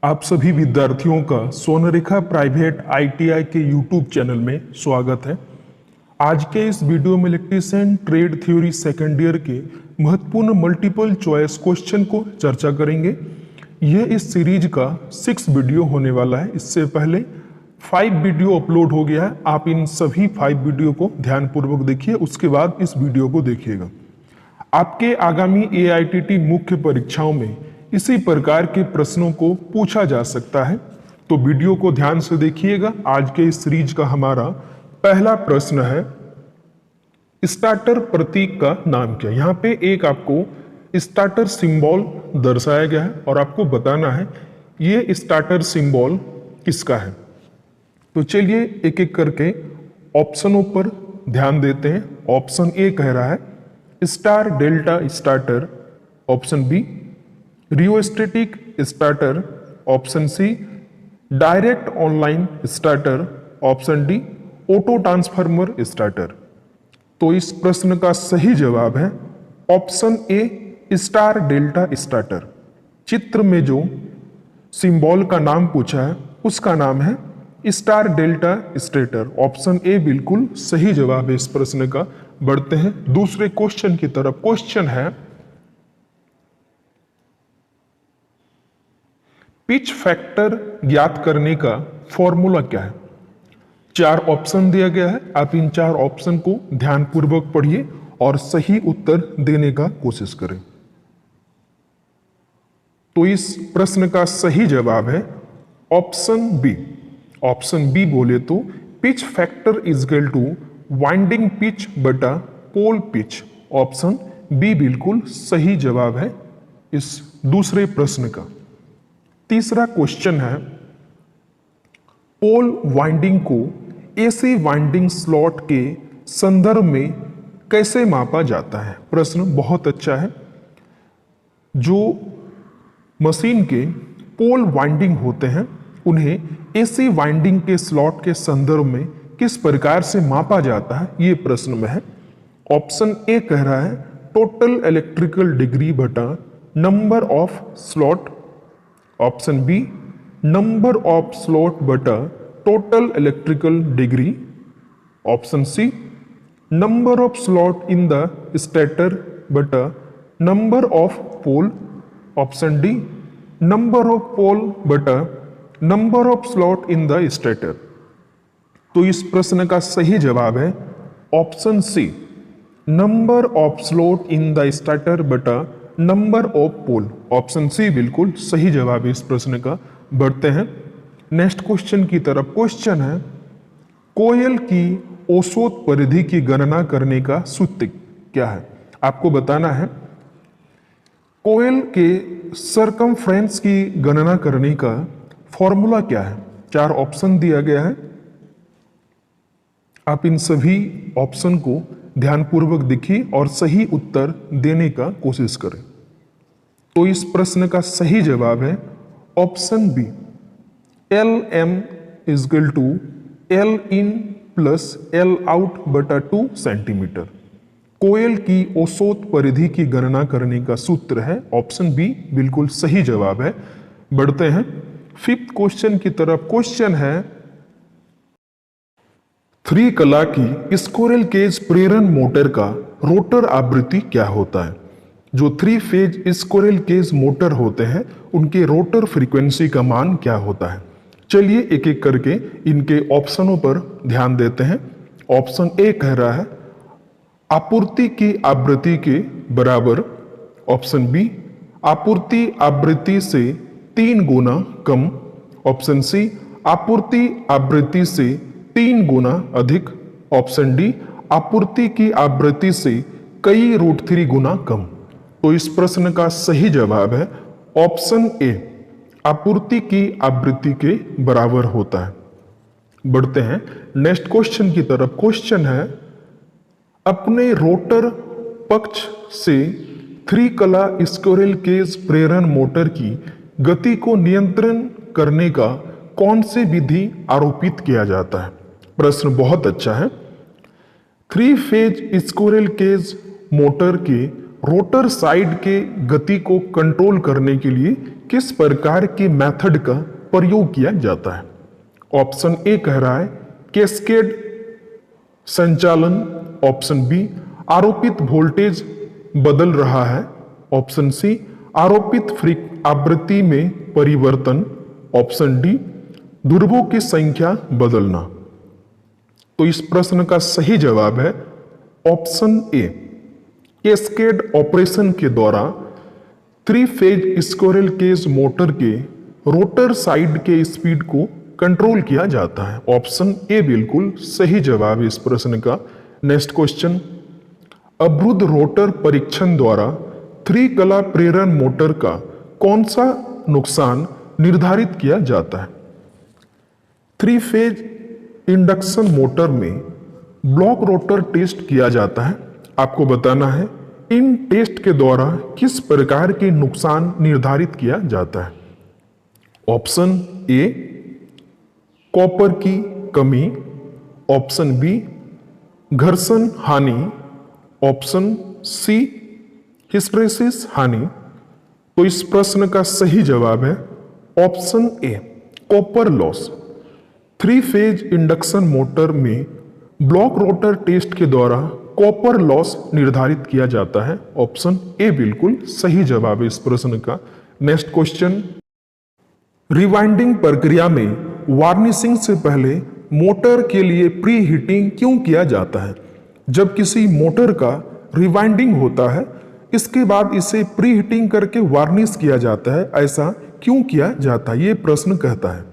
आप सभी विद्यार्थियों का स्वर्णरेखा प्राइवेट आईटीआई के यूट्यूब चैनल में स्वागत है। आज के इस वीडियो में electrician trade theory second year के महत्वपूर्ण मल्टीपल चॉइस क्वेश्चन को चर्चा करेंगे। यह इस सीरीज का 6 वीडियो होने वाला है। इससे पहले 5 वीडियो अपलोड हो गया है। आप इन सभी 5 वीडियो को ध्यानपूर्वक देखिए, उसके बाद इस वीडियो को देखिएगा। आपके आगामी एआईटीटी मुख्य परीक्षाओं में इसी प्रकार के प्रश्नों को पूछा जा सकता है, तो वीडियो को ध्यान से देखिएगा। आज के इस सीरीज का हमारा पहला प्रश्न है, स्टार्टर प्रतीक का नाम क्या। यहाँ पे एक आपको स्टार्टर सिंबल दर्शाया गया है और आपको बताना है ये स्टार्टर सिंबल किसका है। तो चलिए एक एक करके ऑप्शनों पर ध्यान देते हैं। ऑप्शन ए कह रहा है star delta starter, option B rheostatic starter, option C direct online starter, option D auto transformer starter. तो इस प्रश्न का सही जवाब है option A star delta starter. चित्र में जो सिंबल का नाम पूछा है उसका नाम है star delta starter. Option A बिल्कुल सही जवाब है इस प्रश्न का। बढ़ते हैं दूसरे क्वेश्चन की तरफ। क्वेश्चन है पिच फैक्टर ज्ञात करने का फॉर्मूला क्या है। 4 ऑप्शन दिया गया है, आप इन 4 ऑप्शन को ध्यानपूर्वक पढ़िए और सही उत्तर देने का कोशिश करें। तो इस प्रश्न का सही जवाब है ऑप्शन बी। ऑप्शन बी बोले तो pitch factor is equal two winding pitch बटा पोल पिच। ऑप्शन बी बिल्कुल सही जवाब है इस दूसरे प्रश्न का। तीसरा क्वेश्चन है पोल वाइंडिंग को एसी वाइंडिंग स्लॉट के संदर्भ में कैसे मापा जाता है। प्रश्न बहुत अच्छा है। जो मशीन के पोल वाइंडिंग होते हैं उन्हें एसी वाइंडिंग के स्लॉट के संदर्भ में किस प्रकार से मापा जाता है, ये प्रश्न में है। ऑप्शन ए कह रहा है टोटल इलेक्ट्रिकल डिग्री बटा number of slot, option B number of slot बटा total electrical degree, option C number of slot in the stator बटा number of pole, option D number of pole बटा number of slot in the stator. तो इस प्रश्न का सही जवाब है option C number of slot in the stator बटा number of pole. Option C बिल्कुल सही जवाब है इस प्रश्न का। बढ़ते हैं नेक्स्ट क्वेश्चन की तरफ। क्वेश्चन है कोयल की औसत परिधि की गणना करने का सूत्र क्या है। आपको बताना है कोयल के सरकमफ्रेंस की गणना करने का फॉर्मूला क्या है। 4 ऑप्शन दिया गया है, आप इन सभी ऑप्शन को ध्यानपूर्वक देखिए और सही उत्तर देने का कोशिश करें। तो इस प्रश्न का सही जवाब है option B L M is equal to L in plus L out बटा 2 सेंटीमीटर। कोयल की औसत परिधि की गणना करने का सूत्र है ऑप्शन बी बिल्कुल सही जवाब है। बढ़ते हैं 5th क्वेश्चन की तरफ। क्वेश्चन है 3 कला की स्क्विरल केज प्रेरण मोटर का रोटर आवृत्ति क्या होता है। जो 3 फेज स्क्विरल केज मोटर होते हैं उनके रोटर फ्रीक्वेंसी का मान क्या होता है। चलिए एक एक करके इनके ऑप्शनों पर ध्यान देते हैं। ऑप्शन ए कह रहा है आपूर्ति की आवृत्ति के बराबर, ऑप्शन बी आपूर्ति आवृत्ति से 3 गुना कम, ऑप्शन सी आपूर्ति आवृत्ति से 3 गुना अधिक, ऑप्शन डी आपूर्ति की आवृत्ति से कई √3 गुना कम। तो इस प्रश्न का सही जवाब है ऑप्शन ए आपूर्ति की आवृत्ति के बराबर होता है। बढ़ते हैं नेक्स्ट क्वेश्चन की तरफ। क्वेश्चन है अपने रोटर पक्ष से 3 कला स्क्विरल केज प्रेरण मोटर की गति को नियंत्रण करने का कौन सी विधि आरोपित किया जाता है। प्रश्न बहुत अच्छा है। 3 फेज स्क्विरल केज मोटर के रोटर साइड के गति को कंट्रोल करने के लिए किस प्रकार के मेथड का प्रयोग किया जाता है? ऑप्शन ए कह रहा है कैस्केड संचालन, ऑप्शन बी आरोपित वोल्टेज बदल रहा है, ऑप्शन सी आरोपित आवृत्ति में परिवर्तन, ऑप्शन डी ध्रुवों की संख्या बदलना। तो इस प्रश्न का सही जवाब है ऑप्शन ए। कैस्केड ऑपरेशन के द्वारा 3 फेज स्क्विरल केज मोटर के रोटर साइड के स्पीड को कंट्रोल किया जाता है। ऑप्शन ए बिल्कुल सही जवाब है इस प्रश्न का। नेक्स्ट क्वेश्चन, अवरुद्ध रोटर परीक्षण द्वारा 3 कला प्रेरण मोटर का कौन सा नुकसान निर्धारित किया जाता है? 3 फेज इंडक्शन मोटर में ब्लॉक रोटर टेस्ट किया जाता है। आपको बताना है इन टेस्ट के द्वारा किस प्रकार के नुकसान निर्धारित किया जाता है? ऑप्शन ए कॉपर की कमी, ऑप्शन बी घर्षण हानि, ऑप्शन सी हिस्टेरेसिस हानि। तो इस प्रश्न का सही जवाब है ऑप्शन ए copper loss. 3 phase induction motor में ब्लॉक रोटर टेस्ट के द्वारा कॉपर लॉस निर्धारित किया जाता है। ऑप्शन ए बिल्कुल सही जवाब है इस प्रश्न का। नेक्स्ट क्वेश्चन, रिवाइंडिंग प्रक्रिया में वार्निशिंग से पहले मोटर के लिए प्री हीटिंग क्यों किया जाता है? जब किसी मोटर का रिवाइंडिंग होता है इसके बाद इसे प्री हीटिंग करके वार्निश किया जाता है, ऐसा क्यों किया जाता है? ये प्रश्न कहता है।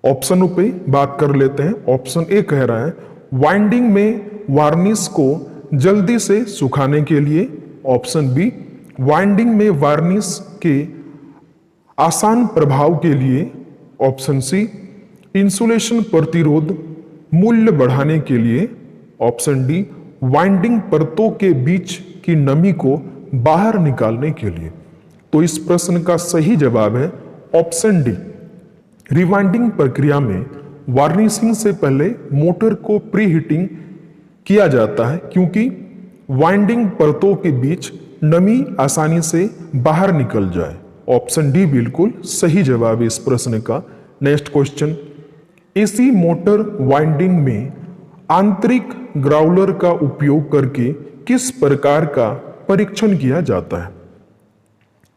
ऑप्शनों पे बात कर लेते हैं। ऑप्शन ए कह रहा है वाइंडिंग में वार्निश को जल्दी से सुखाने के लिए, ऑप्शन बी वाइंडिंग में वार्निश के आसान प्रभाव के लिए, ऑप्शन सी इंसुलेशन प्रतिरोध मूल्य बढ़ाने के लिए, ऑप्शन डी वाइंडिंग परतों के बीच की नमी को बाहर निकालने के लिए। तो इस प्रश्न का सही जवाब है ऑप्शन डी। रिवाइंडिंग प्रक्रिया में वार्निशिंग से पहले मोटर को प्री हीटिंग किया जाता है क्योंकि वाइंडिंग परतों के बीच नमी आसानी से बाहर निकल जाए। ऑप्शन डी बिल्कुल सही जवाब है इस प्रश्न का। Next question, AC motor winding में आंतरिक ग्राउलर का उपयोग करके किस प्रकार का परीक्षण किया जाता है?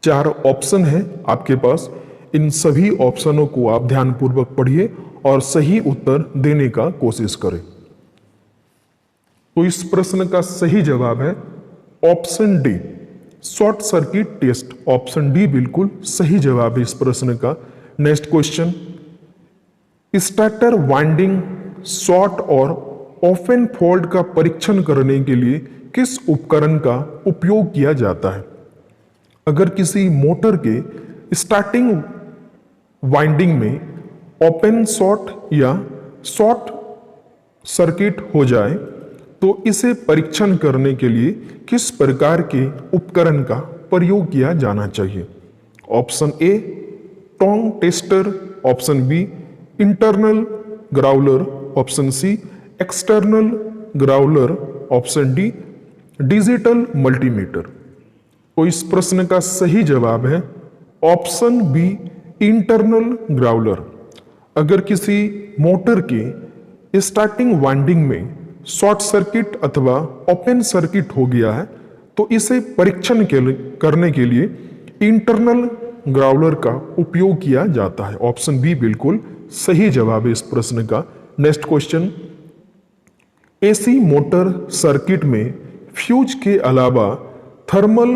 4 ऑप्शन है आपके पास, इन सभी ऑप्शनों को आप ध्यानपूर्वक पढ़िए और सही उत्तर देने का कोशिश करें। तो इस प्रश्न का सही जवाब है option D short circuit test. Option D बिल्कुल सही जवाब है इस प्रश्न का। Next question, starter winding short और ओपन फोल्ड का परीक्षण करने के लिए किस उपकरण का उपयोग किया जाता है? अगर किसी मोटर के स्टार्टिंग वाइंडिंग में ओपन शॉर्ट या शॉर्ट सर्किट हो जाए तो इसे परीक्षण करने के लिए किस प्रकार के उपकरण का प्रयोग किया जाना चाहिए? Option A tong tester, option B internal growler, option C external growler, option D digital multimeter. तो इस प्रश्न का सही जवाब है ऑप्शन बी इंटरनल ग्राउलर। अगर किसी मोटर के स्टार्टिंग वाइंडिंग में शॉर्ट सर्किट अथवा ओपन सर्किट हो गया है तो इसे परीक्षण करने के लिए इंटरनल ग्राउलर का उपयोग किया जाता है। ऑप्शन बी बिल्कुल सही जवाब है इस प्रश्न का। Next question, AC motor circuit में फ्यूज के अलावा थर्मल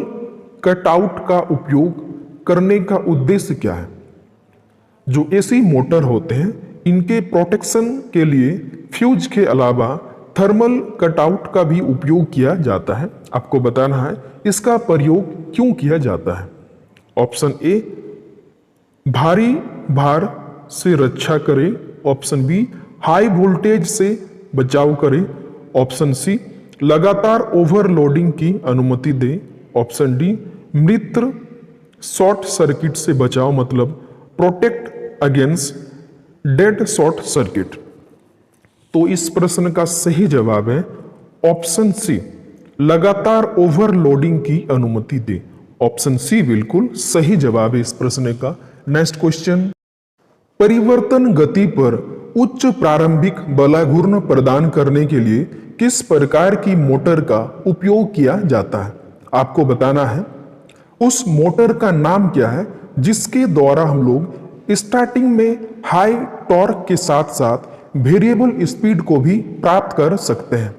कटआउट का उपयोग करने का उद्देश्य क्या है? जो एसी मोटर होते हैं इनके प्रोटेक्शन के लिए फ्यूज के अलावा थर्मल कटआउट का भी उपयोग किया जाता है। आपको बताना है इसका प्रयोग क्यों किया जाता है। ऑप्शन ए भारी भार से रक्षा करे, ऑप्शन बी हाई वोल्टेज से बचाव करे, ऑप्शन सी लगातार ओवरलोडिंग की अनुमति दे, ऑप्शन डी मृत शॉर्ट सर्किट से बचाव मतलब protect against dead short circuit. तो इस प्रश्न का सही जवाब है ऑप्शन सी लगातार ओवरलोडिंग की अनुमति दे। ऑप्शन सी बिल्कुल सही जवाब है इस प्रश्न का। नेक्स्ट क्वेश्चन, परिवर्तन गति पर उच्च प्रारंभिक बलाघूर्ण प्रदान करने के लिए किस प्रकार की मोटर का उपयोग किया जाता है? आपको बताना है उस मोटर का नाम क्या है जिसके द्वारा हम लोग स्टार्टिंग में हाई टॉर्क के साथ साथ वेरिएबल स्पीड को भी प्राप्त कर सकते हैं।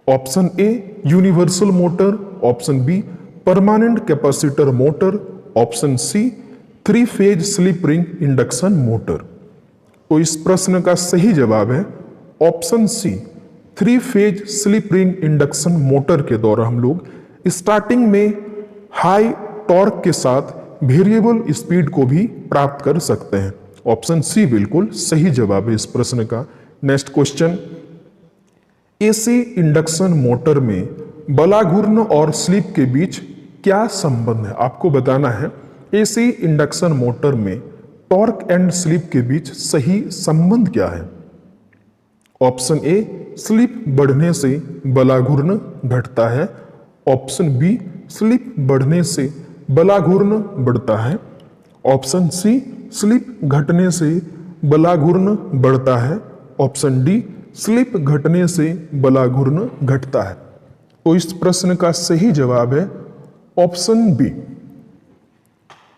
Option A universal motor, option B permanent capacitor motor, option C 3 phase slip ring induction motor. तो इस प्रश्न का सही जवाब है option C 3 phase slip ring induction motor के द्वारा हम लोग स्टार्टिंग में हाई टॉर्क के साथ वेरिएबल स्पीड को भी प्राप्त कर सकते हैं। ऑप्शन सी बिल्कुल सही जवाब है इस प्रश्न का। Next question, AC induction motor में बलाघूर्ण और स्लिप के बीच क्या संबंध है? आपको बताना है एसी इंडक्शन मोटर में टॉर्क एंड स्लिप के बीच सही संबंध क्या है? ऑप्शन ए स्लिप बढ़ने से बलाघूर्ण घटता है, ऑप्शन बी स्लिप बढ़ने से बलाघूर्ण बढ़ता है, ऑप्शन सी स्लिप घटने से बलाघूर्ण बढ़ता है, ऑप्शन डी स्लिप घटने से बलाघूर्ण घटता है। तो इस प्रश्न का सही जवाब है ऑप्शन बी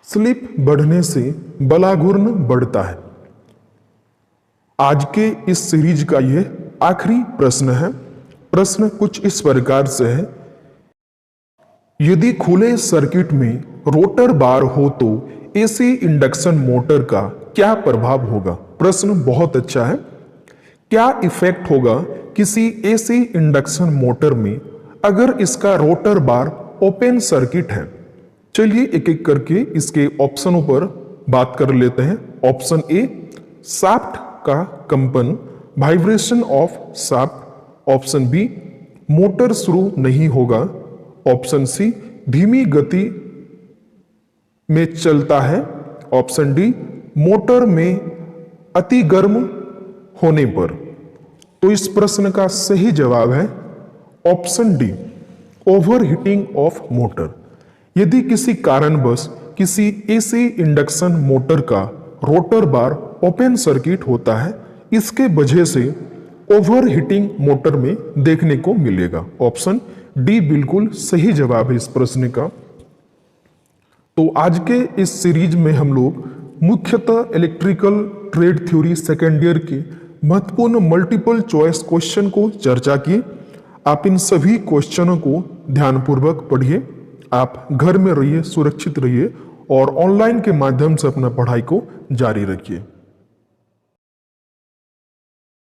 स्लिप बढ़ने से बलाघूर्ण बढ़ता है। आज के इस सीरीज का यह आखिरी प्रश्न है। प्रश्न कुछ इस प्रकार से है, यदि खुले सर्किट में रोटर बार हो तो एसी इंडक्शन मोटर का क्या प्रभाव होगा? प्रश्न बहुत अच्छा है। क्या इफेक्ट होगा किसी एसी इंडक्शन मोटर में अगर इसका रोटर बार ओपन सर्किट है? चलिए एक एक करके इसके ऑप्शनों पर बात कर लेते हैं। ऑप्शन ए शाफ्ट का कंपन, vibration of shaft, option B motor शुरू नहीं होगा, ऑप्शन सी धीमी गति में चलता है, ऑप्शन डी मोटर में अति गर्म होने पर। तो इस प्रश्न का सही जवाब है option D overheating of motor. यदि किसी कारणवश किसी एसी इंडक्शन मोटर का रोटर बार ओपन सर्किट होता है, इसके वजह से ओवरहीटिंग मोटर में देखने को मिलेगा। ऑप्शन डी बिल्कुल सही जवाब है इस प्रश्न का। तो आज के इस सीरीज में हम लोग मुख्यतः electrical trade theory second year के महत्वपूर्ण मल्टीपल चॉइस क्वेश्चन को चर्चा की। आप इन सभी क्वेश्चनों को ध्यानपूर्वक पढ़िए। आप घर में रहिए, सुरक्षित रहिए और ऑनलाइन के माध्यम से अपना पढ़ाई को जारी रखिए।